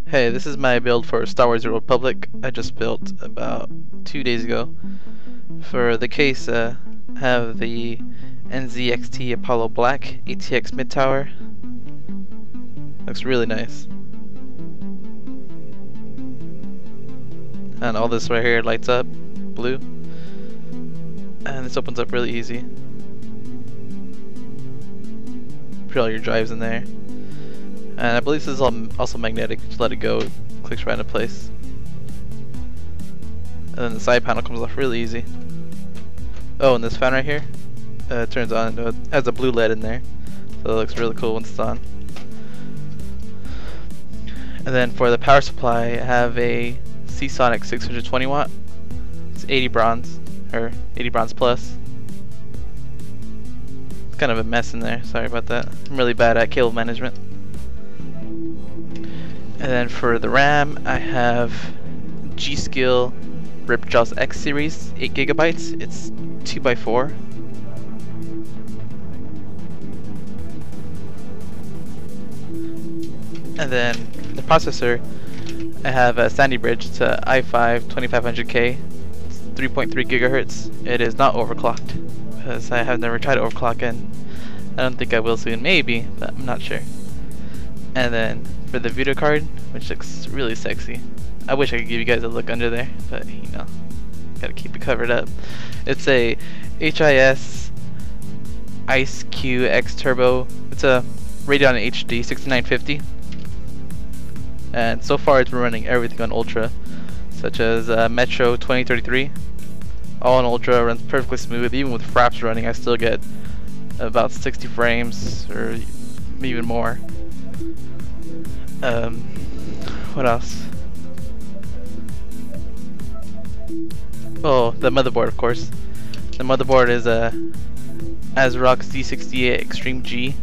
Hey, this is my build for Star Wars The Republic. I just built about 2 days ago. For the case, I have the Nzxt Apollo Black ATX mid tower. Looks really nice. And all this right here lights up blue. And this opens up really easy. Put all your drives in there. And I believe this is also magnetic. Just let it go, it clicks right into place. And then the side panel comes off really easy. Oh, and this fan right here turns on. It has a blue LED in there, so it looks really cool once it's on. And then for the power supply, I have a SeaSonic 620 watt. It's 80 bronze, or 80 bronze plus. It's kind of a mess in there. Sorry about that. I'm really bad at cable management. And then for the RAM, I have G.SKILL Ripjaws X series, 8 GB. It's 2x4. And then the processor, I have a Sandy Bridge. It's a i5 2500K. It's 3.3 GHz. It is not overclocked because I have never tried to overclock it. I don't think I will soon. Maybe, but I'm not sure. And then for the video card, which looks really sexy. I wish I could give you guys a look under there, but you know, gotta keep it covered up. It's a HIS IceQ X Turbo. It's a Radeon HD 6950. And so far it's been running everything on Ultra, such as Metro 2033. All on Ultra, runs perfectly smooth. Even with fraps running, I still get about 60 frames or even more. What else? Oh, the motherboard, of course. The motherboard is a ASRock Z68 Extreme G.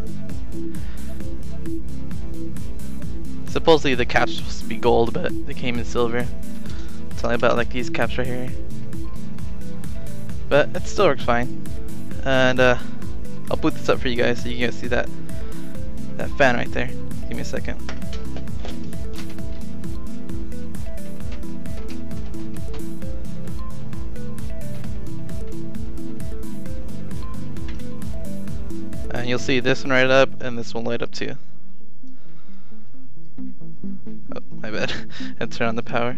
Supposedly the caps supposed to be gold, but they came in silver. It's only about like these caps right here. But it still works fine. And I'll boot this up for you guys so you guys see that fan right there. Give me a second. And you'll see this one light up and this one light up too. Oh, my bad. And turn on the power.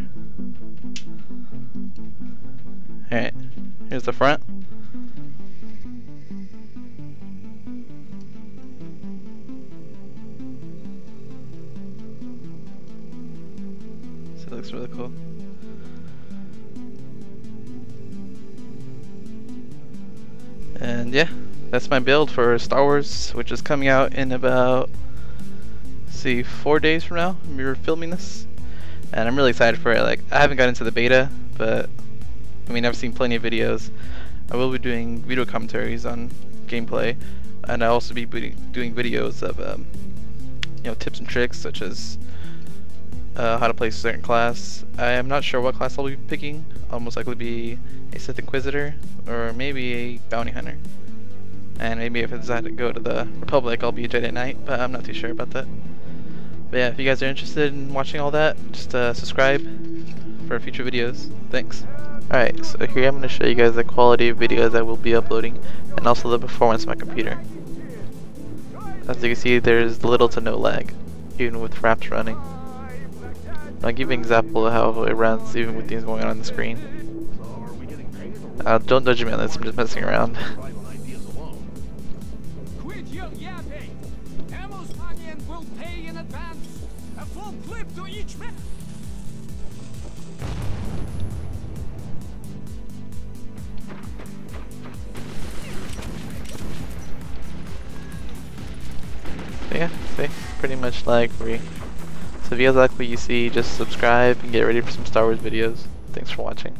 Alright, here's the front. So it looks really cool. And yeah, that's my build for Star Wars, which is coming out in about, 4 days from now. We're filming this, and I'm really excited for it. Like, I haven't got into the beta, but I mean, I've seen plenty of videos. I will be doing video commentaries on gameplay, and I'll also be doing videos of you know, tips and tricks, such as how to play a certain class. I am not sure what class I'll be picking. I'll most likely be a Sith Inquisitor or maybe a Bounty Hunter. And maybe if I decide to go to the Republic, I'll be a Jedi Knight, but I'm not too sure about that. But yeah, if you guys are interested in watching all that, just subscribe for future videos. Thanks. Alright, so here I'm going to show you guys the quality of videos I will be uploading, and also the performance of my computer. As you can see, there's little to no lag, even with fraps running. I'll give you an example of how it runs, even with things going on the screen. Don't judge me on this, I'm just messing around. Yeah, see, pretty much lag free. So if you guys like what you see, just subscribe and get ready for some Star Wars videos. Thanks for watching.